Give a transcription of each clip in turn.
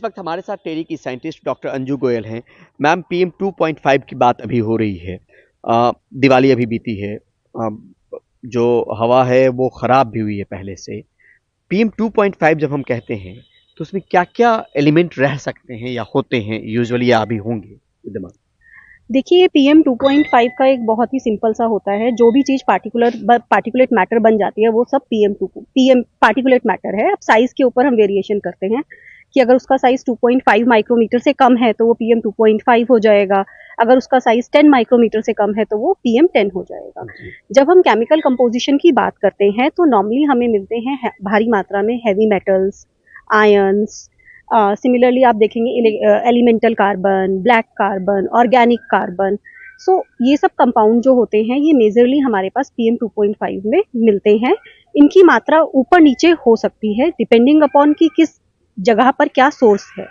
इस वक्त हमारे साथ टेरी की साइंटिस्ट डॉक्टर अंजू गोयल हैं। मैम, पीएम 2.5 की बात अभी हो रही है। दिवाली अभी बीती है। जो हवा है वो ख़राब भी हुई है पहले से। पीएम 2.5 जब हम कहते हैं तो उसमें क्या क्या एलिमेंट रह सकते हैं या होते हैं यूजुअली, या अभी होंगे विद्यमान? देखिए, पीएम 2.5 का एक बहुत ही सिंपल सा होता है। जो भी चीज़ पार्टिकुलेट मैटर बन जाती है वो सब पीएम पार्टिकुलेट मैटर है। अब साइज़ के ऊपर हम वेरिएशन करते हैं कि अगर उसका साइज़ 2.5 माइक्रोमीटर से कम है तो वो पीएम 2.5 हो जाएगा। अगर उसका साइज़ 10 माइक्रोमीटर से कम है तो वो पीएम 10 हो जाएगा। जब हम केमिकल कंपोजिशन की बात करते हैं तो नॉर्मली हमें मिलते हैं भारी मात्रा में हैवी मेटल्स, आयंस। सिमिलरली आप देखेंगे elemental carbon, black carbon, organic carbon. So ये सब कंपाउंड जो होते हैं ये मेजरली हमारे पास पीएम 2.5 में मिलते हैं। इनकी मात्रा ऊपर नीचे हो सकती है डिपेंडिंग अपॉन कि किस जगह पर क्या सोर्स है।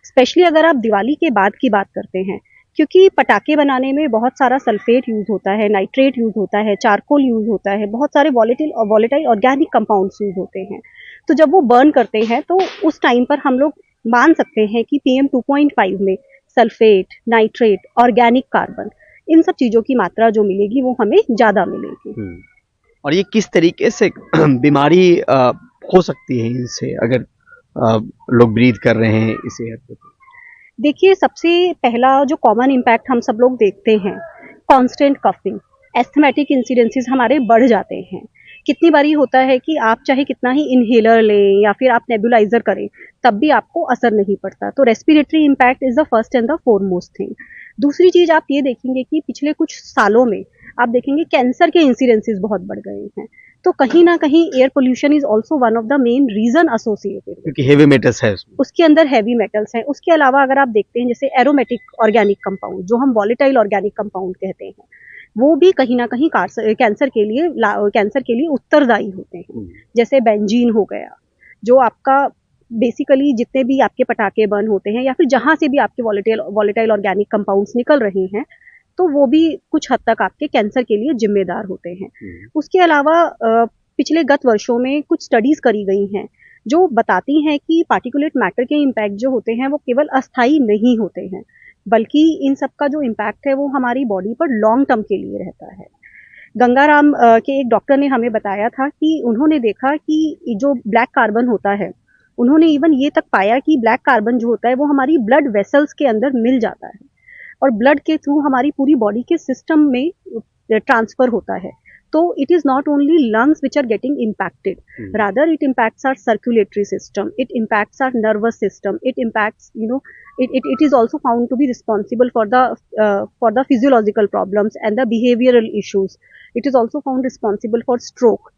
स्पेशली अगर आप दिवाली के बाद की बात करते हैं, क्योंकि पटाखे बनाने में बहुत सारा सल्फेट यूज होता है, नाइट्रेट यूज होता है, चारकोल यूज होता है, बहुत सारे वॉलेटाइल ऑर्गेनिक कंपाउंड्स यूज होते हैं। तो जब वो बर्न करते हैं तो उस टाइम पर हम लोग मान सकते हैं कि पीएम 2.5 में सल्फेट, नाइट्रेट, ऑर्गेनिक कार्बन, इन सब चीज़ों की मात्रा जो मिलेगी वो हमें ज़्यादा मिलेगी। और ये किस तरीके से बीमारी हो सकती है इनसे, अगर लोग ब्रीथ कर रहे हैं इस एयर को? देखिए, सबसे पहला जो कॉमन इम्पैक्ट हम सब लोग देखते हैं, कांस्टेंट कफिंग, एस्थमेटिक इंसिडेंसेस हमारे बढ़ जाते हैं। कितनी बारी होता है कि आप चाहे कितना ही इनहेलर लें या फिर आप नेबुलाइजर करें, तब भी आपको असर नहीं पड़ता। तो respiratory impact is the first and the foremost thing. दूसरी चीज आप ये देखेंगे कि पिछले कुछ सालों में आप देखेंगे कैंसर के इंसिडेंसेस बहुत बढ़ गए हैं। तो कहीं ना कहीं air pollution is also one of the main reason associated, क्योंकि हेवी मेटल्स है उसमें। उसके अंदर हैवी मेटल्स हैं। उसके अलावा अगर आप देखते हैं जैसे एरोमेटिक ऑर्गेनिक कंपाउंड, जो हम वॉलेटाइल ऑर्गेनिक कंपाउंड कहते हैं, वो भी कहीं ना कहीं कैंसर के लिए उत्तरदायी होते हैं। जैसे बेंजीन हो गया, जो आपका बेसिकली जितने भी आपके पटाखे बर्न होते हैं या फिर जहां से भी आपके वॉलेटाइल ऑर्गेनिक कंपाउंड्स निकल रहे हैं, तो वो भी कुछ हद तक आपके कैंसर के लिए जिम्मेदार होते हैं। उसके अलावा पिछले गत वर्षों में कुछ स्टडीज करी गई हैं जो बताती हैं कि पार्टिकुलेट मैटर के इम्पैक्ट जो होते हैं वो केवल अस्थाई नहीं होते हैं, बल्कि इन सब का जो इम्पैक्ट है वो हमारी बॉडी पर लॉन्ग टर्म के लिए रहता है। गंगाराम के एक डॉक्टर ने हमें बताया था कि उन्होंने देखा कि जो ब्लैक कार्बन होता है, उन्होंने इवन ये तक पाया कि ब्लैक कार्बन जो होता है वो हमारी ब्लड वेसल्स के अंदर मिल जाता है और ब्लड के थ्रू हमारी पूरी बॉडी के सिस्टम में ट्रांसफर होता है। So it is not only lungs which are getting impacted, rather it impacts our circulatory system, it impacts our nervous system, it impacts, it is also found to be responsible for the physiological problems and the behavioral issues. It is also found responsible for stroke.